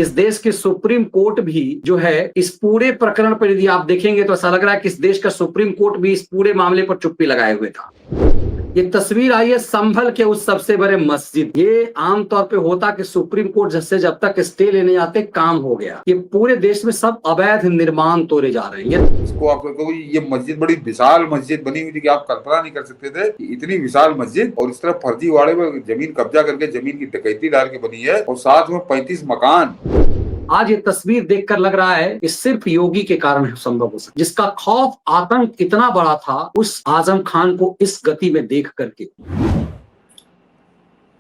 इस देश के सुप्रीम कोर्ट भी जो है इस पूरे प्रकरण पर यदि आप देखेंगे तो ऐसा लग रहा है कि इस देश का सुप्रीम कोर्ट भी इस पूरे मामले पर चुप्पी लगाए हुए था। ये तस्वीर आई है संभल के उस सबसे बड़े मस्जिद। ये आमतौर पे होता कि सुप्रीम कोर्ट जब तक स्टे लेने जाते काम हो गया। ये पूरे देश में सब अवैध निर्माण तोड़े जा रहे हैं। इसको आपको ये मस्जिद बड़ी विशाल मस्जिद बनी हुई थी कि आप कल्पना नहीं कर सकते थे कि इतनी विशाल मस्जिद और इस तरह फर्जीवाड़े में जमीन कब्जा करके जमीन की डकैती डाल के बनी है और साथ में 35 मकान। आज ये तस्वीर देखकर लग रहा है कि सिर्फ योगी के कारण संभव हो सकता, जिसका खौफ आतंक इतना बड़ा था उस आजम खान को इस गति में देख करके।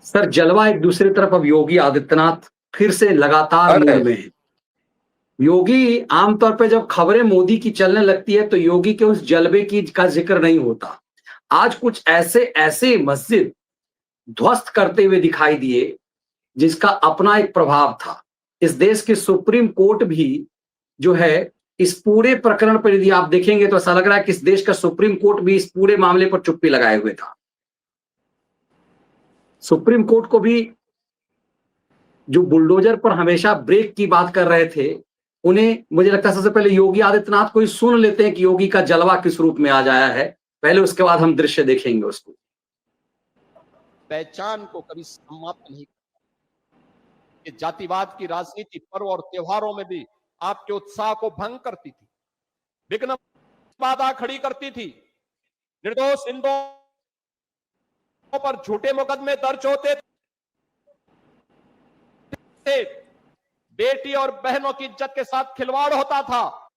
सर जलवा एक दूसरी तरफ अब योगी आदित्यनाथ फिर से लगातार मूड में है। योगी आमतौर पे जब खबरें मोदी की चलने लगती है तो योगी के उस जलवे की का जिक्र नहीं होता। आज कुछ ऐसे मस्जिद ध्वस्त करते हुए दिखाई दिए जिसका अपना एक प्रभाव था। इस देश के सुप्रीम कोर्ट भी जो है इस पूरे प्रकरण पर यदि आप देखेंगे तो ऐसा लग रहा है कि इस देश का सुप्रीम कोर्ट भी इस पूरे मामले पर चुप्पी लगाए हुए था। सुप्रीम कोर्ट को भी जो बुलडोजर पर हमेशा ब्रेक की बात कर रहे थे, उन्हें मुझे लगता है सबसे पहले योगी आदित्यनाथ को ही सुन लेते हैं कि योगी का जलवा किस रूप में आज आया है, पहले उसके बाद हम दृश्य देखेंगे उसको। पहचान को कभी समाप्त नहीं, ये जातिवाद की राजनीति पर्व और त्योहारों में भी आपके उत्साह को भंग करती थी, विघ्न बाधा खड़ी करती थी। निर्दोष हिंदुओं पर झूठे मुकदमे दर्ज होते थे, बेटी और बहनों की इज्जत के साथ खिलवाड़ होता था।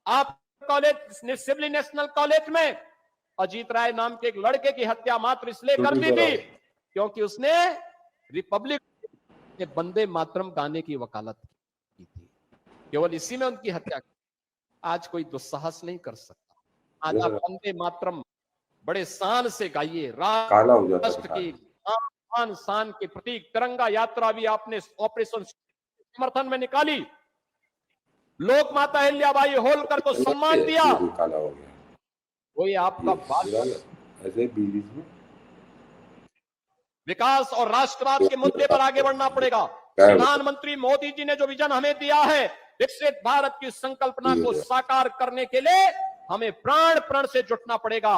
आप कॉलेज सिविल नेशनल कॉलेज में अजीत राय नाम के एक लड़के की हत्या मात्र इसलिए कर दी थी क्योंकि उसने रिपब्लिक के वंदे मातरम गाने की वकालत की थी। केवल इसी में उनकी हत्या की। आज कोई दुस्साहस नहीं कर सकता। आज आप वंदे मातरम बड़े शान से गाइए। राष्ट्र की आन शान के प्रतीक तिरंगा यात्रा भी आपने ऑपरेशन समर्थन में निकाली। लोक माता अहिल्याबाई होलकर को सम्मान दिया। वही आपका बात ऐसे बीच में विकास और राष्ट्रवाद के मुद्दे पर आगे बढ़ना पड़ेगा। प्रधानमंत्री मोदी जी ने जो विजन हमें दिया है, विकसित भारत की संकल्पना को साकार करने के लिए हमें प्राण प्रण से जुटना पड़ेगा।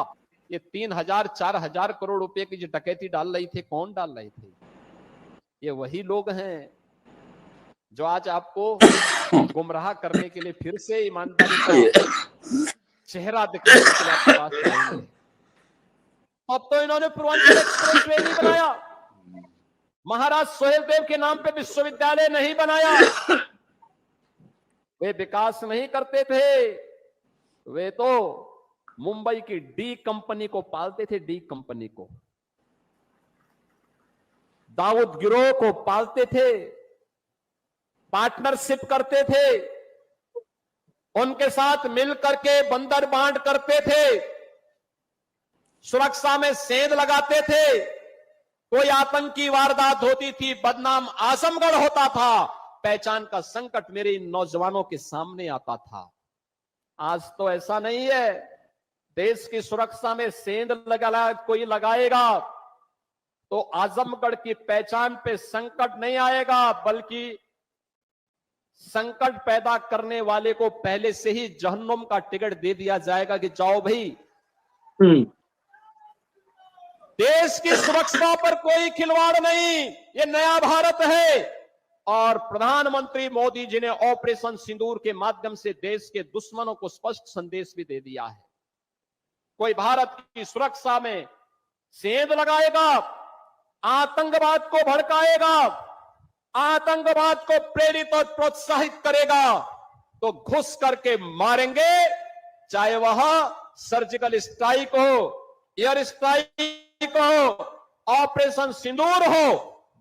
ये 3,000-4,000 करोड़ रुपए की जो डकैती डाल रही थे, कौन डाल रहे थे? ये वही लोग हैं जो आज आपको गुमराह करने के लिए फिर से ईमानदारी का चेहरा दिखाने के लिए आपके पास आएंगे। अब तो इन्होंने पूर्वांचल एक्सप्रेसवे नहीं बनाया, महाराज सोहेल देव के नाम पे विश्वविद्यालय नहीं बनाया। वे विकास नहीं करते थे, वे तो मुंबई की डी कंपनी को पालते थे। डी कंपनी को, दाऊद गिरोह को पालते थे, पार्टनरशिप करते थे, उनके साथ मिल करके बंदर बांट करते थे, सुरक्षा में सेंध लगाते थे। कोई आतंकी वारदात होती थी, बदनाम आजमगढ़ होता था, पहचान का संकट मेरे इन नौजवानों के सामने आता था। आज तो ऐसा नहीं है। देश की सुरक्षा में सेंध कोई लगाएगा तो आजमगढ़ की पहचान पे संकट नहीं आएगा, बल्कि संकट पैदा करने वाले को पहले से ही जहन्नुम का टिकट दे दिया जाएगा कि जाओ भाई। देश की सुरक्षा पर कोई खिलवाड़ नहीं, ये नया भारत है। और प्रधानमंत्री मोदी जी ने ऑपरेशन सिंदूर के माध्यम से देश के दुश्मनों को स्पष्ट संदेश भी दे दिया है। कोई भारत की सुरक्षा में सेंध लगाएगा, आतंकवाद को भड़काएगा, आतंकवाद को प्रेरित और प्रोत्साहित करेगा तो घुस करके मारेंगे, चाहे वह सर्जिकल स्ट्राइक हो, एयर स्ट्राइक हो, ऑपरेशन सिंदूर हो।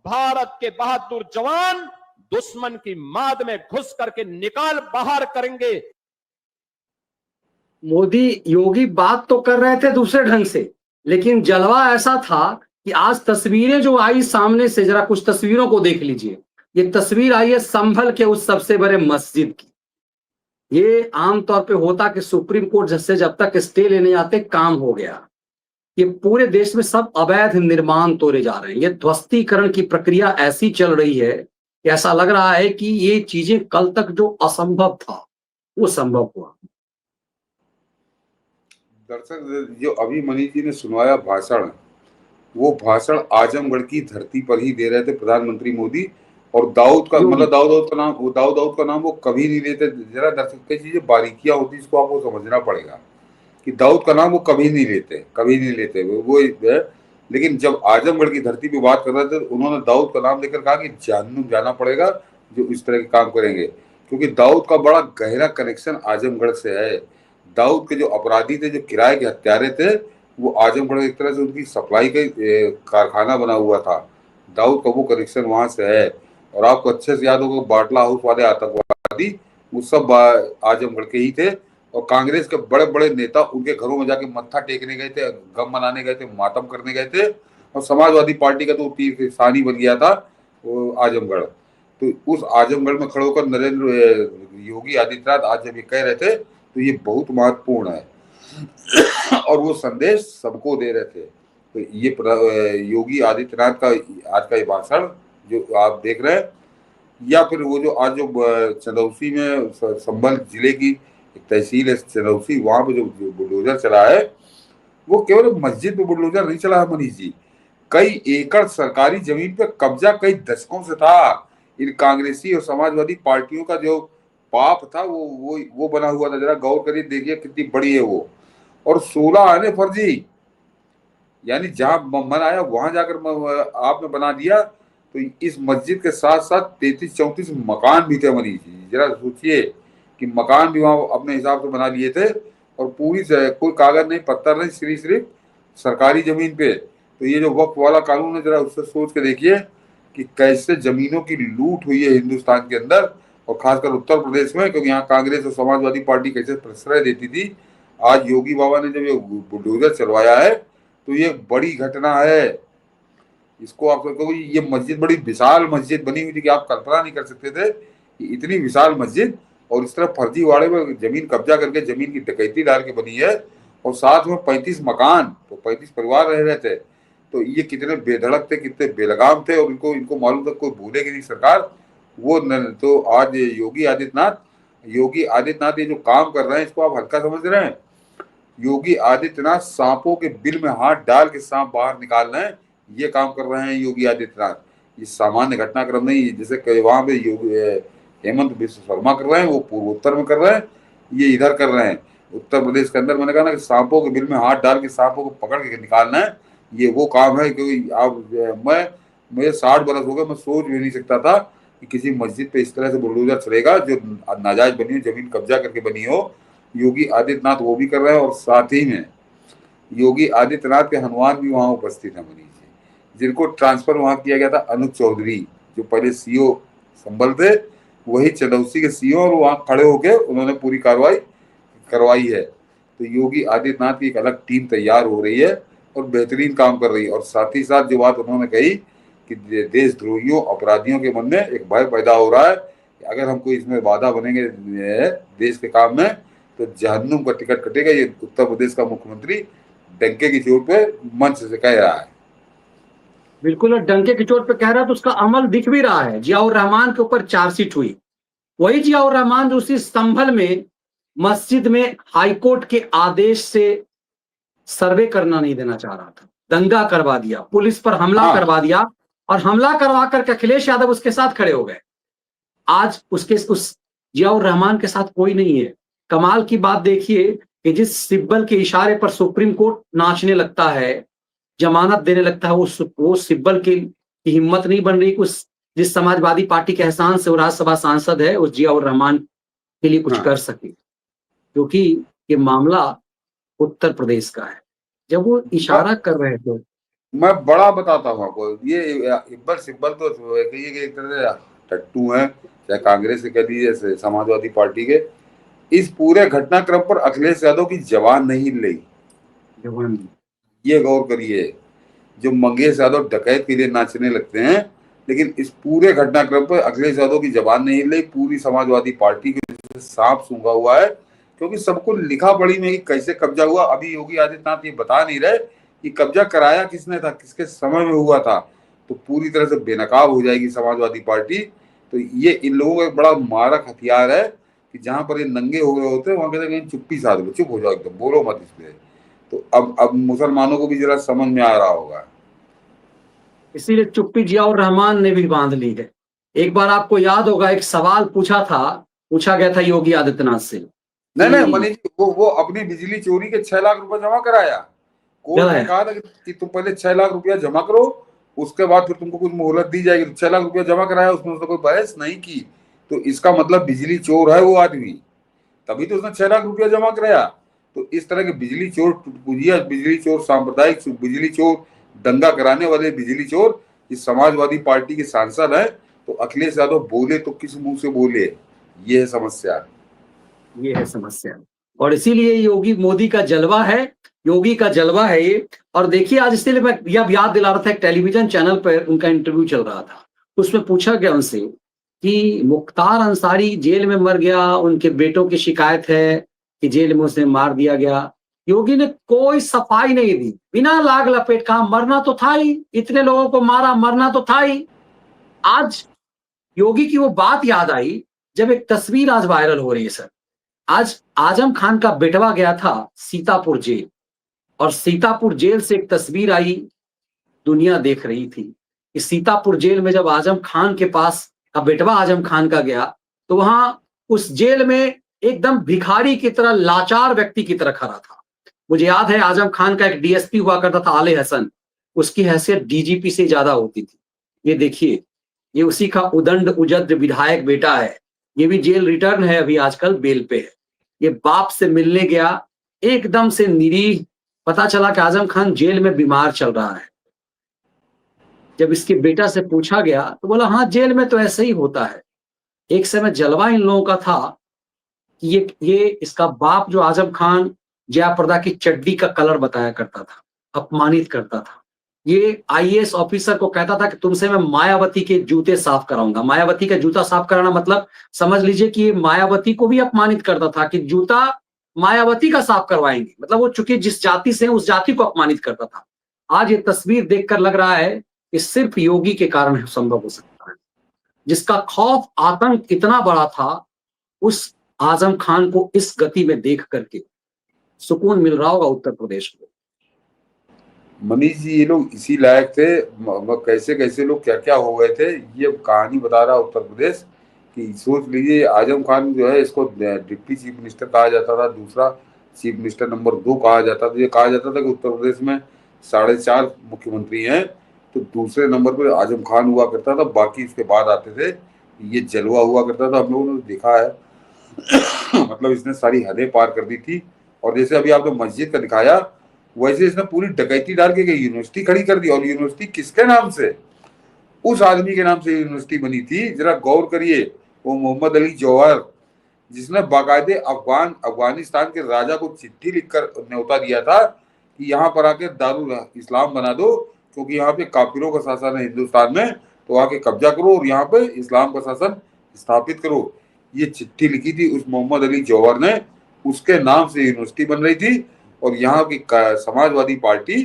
भारत के बहादुर जवान दुश्मन की माद में घुस करके निकाल बाहर करेंगे। मोदी योगी बात तो कर रहे थे दूसरे ढंग से, लेकिन जलवा ऐसा था कि आज तस्वीरें जो आई सामने से, जरा कुछ तस्वीरों को देख लीजिए। ये तस्वीर आई है संभल के उस सबसे बड़े मस्जिद की। ये आमतौर पे होता कि सुप्रीम कोर्ट जब तक स्टे लेने जाते काम हो गया। ये पूरे देश में सब अवैध निर्माण तोड़े जा रहे हैं। ये ध्वस्तीकरण की प्रक्रिया ऐसी चल रही है कि ऐसा लग रहा है कि ये चीजें कल तक जो असंभव था वो संभव हुआ। दरअसल जो अभी मनीष जी ने सुनवाया भाषण, वो भाषण आजमगढ़ की धरती पर ही दे रहे थे प्रधानमंत्री मोदी। और दाऊद का योगी मतलब दाऊद का नाम, वो दाऊद का नाम वो कभी नहीं लेते। जरा दरअसल कई चीजें बारीकियां होती, इसको आपको समझना पड़ेगा कि दाऊद का नाम वो कभी नहीं लेते, कभी नहीं लेते वो है। लेकिन जब आजमगढ़ की धरती पे बात कर रहे थे, उन्होंने दाऊद का नाम लेकर कहा कि जहन्नुम जाना पड़ेगा जो इस तरह के काम करेंगे, क्योंकि दाऊद का बड़ा गहरा कनेक्शन आजमगढ़ से है। दाऊद के जो अपराधी थे, जो किराए के हत्यारे थे, वो आजमगढ़ एक तरह से उनकी सप्लाई का कारखाना बना हुआ था। दाऊद का वो कनेक्शन वहां से है। और आपको अच्छे से याद होगा, बाटला हाउस वाले आतंकवादी वो सब आजमगढ़ के ही थे। और कांग्रेस के बड़े बड़े नेता उनके घरों में जाके मत्था टेकने गए थे, गम मनाने गए थे, मातम करने गए थे। और समाजवादी पार्टी का तो तीर सानी बन गया था वो आजमगढ़। तो उस आजमगढ़ में खड़े होकर नरेंद्र योगी आदित्यनाथ आज जब ये कह रहे थे, तो ये बहुत महत्वपूर्ण है और वो संदेश सबको दे रहे थे। तो ये योगी आदित्यनाथ का आज का ये भाषण जो आप देख रहे हैं, या फिर वो जो आज जो चंदौसी में संभल जिले की एक तहसील है चंदौसी, वहां पे जो बुलडोजर चला है, वो केवल मस्जिद पे बुलडोजर नहीं चला है मनीष जी। कई एकड़ सरकारी जमीन पे कब्जा कई दशकों से था। इन कांग्रेसी और समाजवादी पार्टियों का जो पाप था वो बना हुआ था। जरा गौर करिए, देखिए कितनी बड़ी है वो। और 16 आने फर्जी, यानी जहां मन आया वहां जाकर आपने बना दिया। तो इस मस्जिद के साथ साथ 33-34 मकान भी थे मनीष जी। जरा सोचिए कि मकान भी वहां अपने हिसाब से बना लिए थे, और पूरी कोई कागज नहीं, पत्थर नहीं, सिर्फ सरकारी जमीन पे। तो ये जो वक्फ वाला कानून है, जरा उससे सोच के देखिए कि कैसे जमीनों की लूट हुई है हिंदुस्तान के अंदर, और खासकर उत्तर प्रदेश में, क्योंकि यहाँ कांग्रेस और समाजवादी पार्टी कैसे प्रश्रय देती थी। आज योगी बाबा ने जब ये बुलडोजर चलवाया है, तो ये बड़ी घटना है। इसको आप क्योंकि ये मस्जिद बड़ी विशाल मस्जिद बनी हुई थी कि आप कल्पना नहीं कर सकते थे कि इतनी विशाल मस्जिद, और इस तरह फर्जीवाड़े में जमीन कब्जा करके जमीन की डकैती डाल के बनी है। और साथ में 35 मकान, तो 35 परिवार रह रहे थे। तो ये कितने बेधड़क थे, कितने बेलगाम थे, और इनको मालूम था कोई भूलेगी नहीं सरकार वो तो आज योगी आदित्यनाथ ये जो काम कर रहे हैं, इसको आप हल्का समझ रहे हैं। योगी आदित्यनाथ सांपों के बिल में हाथ डाल के सांप बाहर निकाल रहे हैं, ये काम कर रहे हैं योगी आदित्यनाथ। ये सामान्य घटनाक्रम नहीं, जैसे वहां पे हेमंत बिस्व शर्मा कर रहे हैं, वो पूर्वोत्तर में कर रहे हैं, ये इधर कर रहे हैं उत्तर प्रदेश के अंदर। मैंने कहा ना कि सांपों के बिल में हाथ डाल के सांपों को पकड़ के निकालना है, ये वो काम है। क्योंकि आप मुझे 60 बरस हो गए, मैं सोच भी नहीं सकता था कि किसी मस्जिद पे इस तरह से बुलडोजर चलेगा जो नाजायज बनी हो, जमीन कब्जा करके बनी हो। योगी आदित्यनाथ वो भी कर रहे हैं, और साथ ही में योगी आदित्यनाथ के हनुमान भी वहां उपस्थित है मनीष जी, जिनको ट्रांसफर वहां किया गया था। अनुज चौधरी जो पहले सीओ संभल थे, वही चंदौसी के सीओ, और वहां खड़े होकर उन्होंने पूरी कार्रवाई करवाई है। तो योगी आदित्यनाथ की एक अलग टीम तैयार हो रही है और बेहतरीन काम कर रही है। और साथ ही साथ जो बात उन्होंने कही कि देशद्रोहियों अपराधियों के मन में एक भय पैदा हो रहा है कि अगर हम कोई इसमें बाधा बनेंगे देश के काम में, तो जहन्नुम का टिकट कटेगा। ये उत्तर प्रदेश का मुख्यमंत्री डंके की चोट पे मंच से कह रहा है। बिल्कुल, और डंके की चोट पे कह रहा है, तो उसका अमल दिख भी रहा है। जियाउर रहमान के ऊपर चार्जशीट हुई, वही जियाउर रहमान जो उसी संभल में मस्जिद में हाईकोर्ट के आदेश से सर्वे करना नहीं देना चाह रहा था, दंगा करवा दिया, पुलिस पर हमला करवा दिया, और हमला करवा करके अखिलेश यादव उसके साथ खड़े हो गए। आज उस जियाउर रहमान के साथ कोई नहीं है। कमाल की बात देखिए कि जिस सिब्बल के इशारे पर सुप्रीम कोर्ट नाचने लगता है, जमानत देने लगता है, वो सिब्बल की हिम्मत नहीं बन रही कि जिस समाजवादी पार्टी के एहसान से वो राज्यसभा सांसद है, उस जियाउर रहमान के लिए कुछ कर सके, क्योंकि ये मामला उत्तर प्रदेश का है। जब वो इशारा कर रहे थे, मैं बड़ा बताता हूँ आपको, ये इब्बल सिब्बल तो एक तरह से टट्टू है, चाहे कांग्रेस से कह दीजिए, समाजवादी पार्टी के। इस पूरे घटनाक्रम पर अखिलेश यादव की जवान नहीं हिल रही। ये गौर करिए, जो मंगेश यादव डकैत के लिए नाचने लगते हैं, लेकिन इस पूरे घटनाक्रम पर अखिलेश यादव की जवान नहीं हिल रही। पूरी समाजवादी पार्टी के सांप सूंघा हुआ है, क्योंकि सबको लिखा पढ़ी में कैसे कब्जा हुआ। अभी योगी आदित्यनाथ ये बता नहीं रहे कि कब्जा कराया किसने था, किसके समय में हुआ था। तो पूरी तरह से बेनकाब हो जाएगी समाजवादी पार्टी तो ये इन लोगों का एक बड़ा मारक हथियार है कि जहां पर ये नंगे हो रहे होते हैं वहां कहते हैं कहीं चुप्पी साध लो, चुप हो जाओ एकदम, बोलो मत इस पे। तो अब मुसलमानों को भी जरा समझ में आ रहा होगा। इसीलिए चुप्पी जियाउर रहमान ने भी बांध ली है। एक बार आपको याद होगा, एक सवाल पूछा गया था योगी आदित्यनाथ से नहीं नहीं कि मनीष जी, वो अपनी बिजली चोरी के 6 लाख रुपए जमा कराया। कोर्ट ने गलत कहा था कि तुम पहले 6 लाख रुपया जमा करो, उसके बाद फिर तुमको कुछ मोहलत दी जाएगी। तो 6 लाख रुपया जमा कराया, उसमें उसने कोई बहस नहीं की। तो इसका मतलब बिजली चोर है वो आदमी, तभी तो उसने 6 लाख रुपया जमा कराया। तो इस तरह के बिजली चोर, टुटपुजिया बिजली चोर, सांप्रदायिक बिजली चोर, दंगा कराने वाले बिजली चोर इस समाजवादी पार्टी के सांसद हैं। तो अखिलेश यादव बोले तो किस मुंह से बोले, ये है समस्या। ये है समस्या। और इसीलिए योगी मोदी का जलवा है, योगी का जलवा है ये। और देखिए आज इसीलिए मैं यह याद दिला रहा था, एक टेलीविजन चैनल पर उनका इंटरव्यू चल रहा था, उसमें पूछा गया उनसे कि मुख्तार अंसारी जेल में मर गया, उनके बेटों की शिकायत है कि जेल में उसे मार दिया गया। योगी ने कोई सफाई नहीं दी, बिना लाग लपेट, कहा मरना तो था ही, इतने लोगों को मारा, मरना तो था ही। आज योगी की वो बात याद आई जब एक तस्वीर आज वायरल हो रही है सर। आज आजम खान का बेटवा गया था सीतापुर जेल, और सीतापुर जेल से एक तस्वीर आई, दुनिया देख रही थी कि सीतापुर जेल में जब आजम खान के पास का बेटवा आजम खान का गया, तो वहां उस जेल में एकदम भिखारी की तरह, लाचार व्यक्ति की तरह खड़ा था। मुझे याद है आजम खान का एक डीएसपी हुआ करता था, आले हसन, उसकी हैसियत डीजीपी से ज्यादा होती थी। ये देखिए, ये उसी का उदंड उजद्र विधायक बेटा है, ये भी जेल रिटर्न है, अभी आजकल बेल पे है। ये बाप से मिलने गया, एकदम से निरीह, पता चला कि आजम खान जेल में बीमार चल रहा है। जब इसके बेटा से पूछा गया तो बोला हाँ जेल में तो ऐसे ही होता है। एक समय जलवा इन लोगों का था कि ये इसका बाप जो आजम खान जयाप्रदा की चड्डी का कलर बताया करता था, अपमानित करता था। ये आईएएस ऑफिसर को कहता था कि तुमसे मैं मायावती के जूते साफ कराऊंगा। मायावती का जूता साफ कराना मतलब समझ लीजिए कि ये मायावती को भी अपमानित करता था कि जूता मायावती का साफ करवाएंगे, मतलब वो चूंकि जिस जाति से है उस जाति को अपमानित करता था। आज ये तस्वीर देखकर लग रहा है कि सिर्फ योगी के कारण संभव हो सकता है, जिसका खौफ आतंक इतना बड़ा था, उस आजम खान को इस गति में देख करके सुकून मिल रहा होगा उत्तर प्रदेश में। मनीष जी, ये लोग इसी लायक थे, कैसे कैसे लोग क्या क्या हो गए थे, ये कहानी बता रहा उत्तर प्रदेश कि सोच लीजिए आजम खान जो है, इसको डिप्टी चीफ मिनिस्टर कहा जाता था, दूसरा चीफ मिनिस्टर नंबर 2 कहा जाता था। ये कहा जाता था कि उत्तर प्रदेश में 4.5 मुख्यमंत्री हैं, तो दूसरे नंबर पर आजम खान हुआ करता था, बाकी इसके बाद आते थे। ये जलवा हुआ करता था, हम लोगों ने देखा है। मतलब इसने सारी हदें पार कर दी थी। और जैसे अभी आपने मस्जिद का दिखाया, वैसे इसने पूरी डकैती डाल के यूनिवर्सिटी खड़ी कर दी। और यूनिवर्सिटी किसके नाम से? उस आदमी के नाम से यूनिवर्सिटी बनी थी, जरा गौर करिए, वो मोहम्मद अली जौहर, जिसने बाकायदे अफगानिस्तान के राजा को चिट्ठी लिखकर न्योता दिया था कि यहाँ पर आके दारुल इस्लाम बना दो, क्योंकि यहाँ पे काफिरों का शासन है हिंदुस्तान में, तो आके कब्जा करो और यहाँ पे इस्लाम का शासन स्थापित करो। ये चिट्ठी लिखी थी उस मोहम्मद अली जौहर ने, उसके नाम से यूनिवर्सिटी बन रही थी। और यहाँ की समाजवादी पार्टी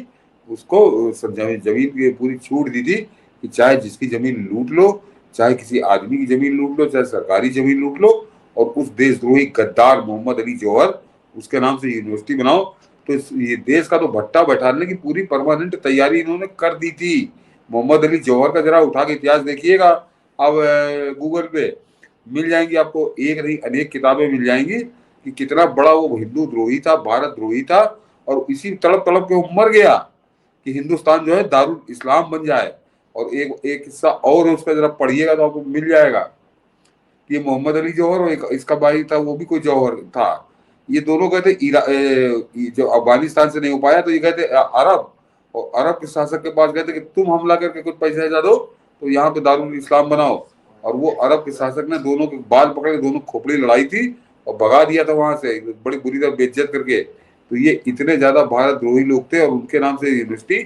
उसको जमीन की पूरी छूट दी थी कि चाहे जिसकी जमीन लूट लो, चाहे किसी आदमी की जमीन लूट लो, चाहे सरकारी जमीन लूट लो, और उस देशद्रोही गद्दार मोहम्मद अली जौहर उसके नाम से यूनिवर्सिटी बनाओ। तो ये देश का तो भट्टा बैठाने की पूरी परमानेंट तैयारी इन्होंने कर दी थी। मोहम्मद अली जौहर का जरा उठा के इतिहास देखिएगा, अब गूगल पे मिल जाएंगी आपको, एक नहीं अनेक किताबें मिल जाएंगी कि कितना बड़ा वो हिंदू द्रोही था, भारत द्रोही था। और इसी तड़प तड़प के वो मर गया कि हिंदुस्तान जो है दारुल इस्लाम बन जाए। और एक हिस्सा और है उसका, जरा पढ़िएगा तो आपको मिल जाएगा कि मोहम्मद अली जौहर और एक इसका भाई था, वो भी कोई जौहर था। ये दोनों गए थे जो अफगानिस्तान से नहीं हो पाया, तो ये गए थे अरब, और अरब के शासक के पास गए थे कि तुम हमला करके कुछ पैसे दे दो तो यहाँ पे दारुल इस्लाम बनाओ। और वो अरब के शासक ने दोनों के बाल पकड़ के दोनों खोपड़ी लड़ाई थी और भगा दिया था वहां से, बड़ी बुरी तरह बेइज्जत करके। तो ये इतने ज्यादा भारत द्रोही लोग थे, और उनके नाम से यूनिवर्सिटी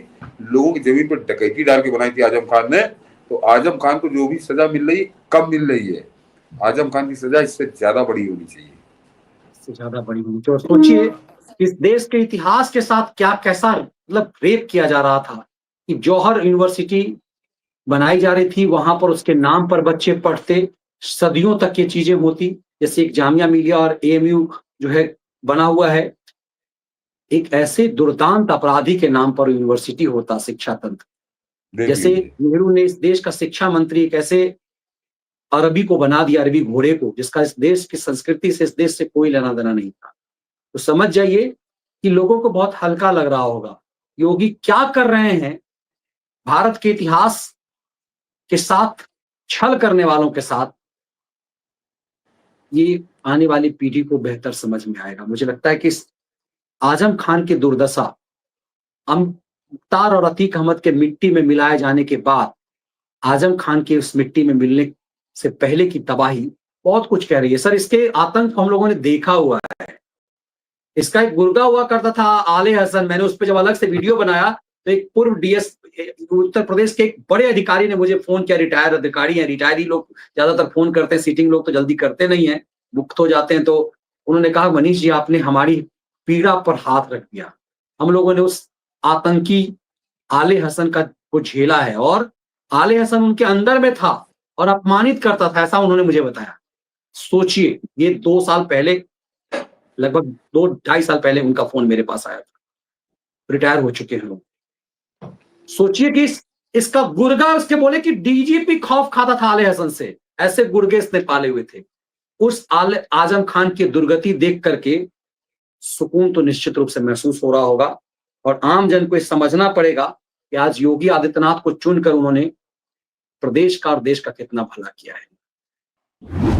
लोगों की जमीन पर डकैती डाल के बनाई थी आजम खान ने। तो आजम खान को जो भी सजा मिल रही, कम मिल रही है। आजम खान की सजा इससे ज्यादा बड़ी होनी चाहिए, इससे ज्यादा बड़ी होनी चाहिए। और सोचिए इस देश के इतिहास के साथ क्या कैसा मतलब रेप किया जा रहा था कि जौहर यूनिवर्सिटी बनाई जा रही थी, वहां पर उसके नाम पर बच्चे पढ़ते, सदियों तक ये चीजें होती। जैसे एक जामिया मिलिया और एएमयू जो है बना हुआ है, एक ऐसे दुर्दांत अपराधी के नाम पर यूनिवर्सिटी होता, शिक्षा तंत्र। देख जैसे लीजिए। नेहरू ने इस देश का शिक्षा मंत्री एक ऐसे अरबी को बना दिया, अरबी घोड़े को, जिसका इस देश की संस्कृति से, इस देश से कोई लेना देना नहीं था। तो समझ जाइए कि लोगों को बहुत हल्का लग रहा होगा। योगी क्या कर रहे हैं भारत के इतिहास के साथ, छल करने वालों के साथ, ये आने वाली पीढ़ी को बेहतर समझ में आएगा। मुझे लगता है कि आजम खान की दुर्दशा, मुख्तार और अतीक अहमद के मिट्टी में मिलाए जाने के बाद आजम खान के उस मिट्टी में मिलने से पहले की तबाही बहुत कुछ कह रही है। सर, इसके आतंक को हम लोगों ने देखा हुआ है। इसका एक गुर्गा हुआ करता था, आले हसन। मैंने उस पर जब अलग से वीडियो बनाया तो एक पूर्व डीएस उत्तर प्रदेश के एक बड़े अधिकारी ने मुझे फोन किया, रिटायर्ड अधिकारी हैं, रिटायरी लोग ज्यादातर फोन करते हैं, सीटिंग लोग तो जल्दी करते नहीं है, मुक्त हो जाते हैं। तो उन्होंने कहा, मनीष जी आपने हमारी पीड़ा पर हाथ रख दिया। हम लोगों ने उस आतंकी आले हसन का को झेला है, और आले हसन उनके अंदर में था और अपमानित करता था, ऐसा उन्होंने मुझे बताया। सोचिए, ये 2 साल पहले, लगभग 2-2.5 साल पहले उनका फोन मेरे पास आया था। रिटायर हो चुके हैं लोग। सोचिए कि इसका गुर्गा उसके बोले कि डीजीपी खौफ खाता था आले हसन से, ऐसे गुर्गे इसने पाले हुए थे। उस आजम खान की दुर्गति देख करके सुकून तो निश्चित रूप से महसूस हो रहा होगा, और आम जन को समझना पड़ेगा कि आज योगी आदित्यनाथ को चुनकर उन्होंने प्रदेश का और देश का कितना भला किया है।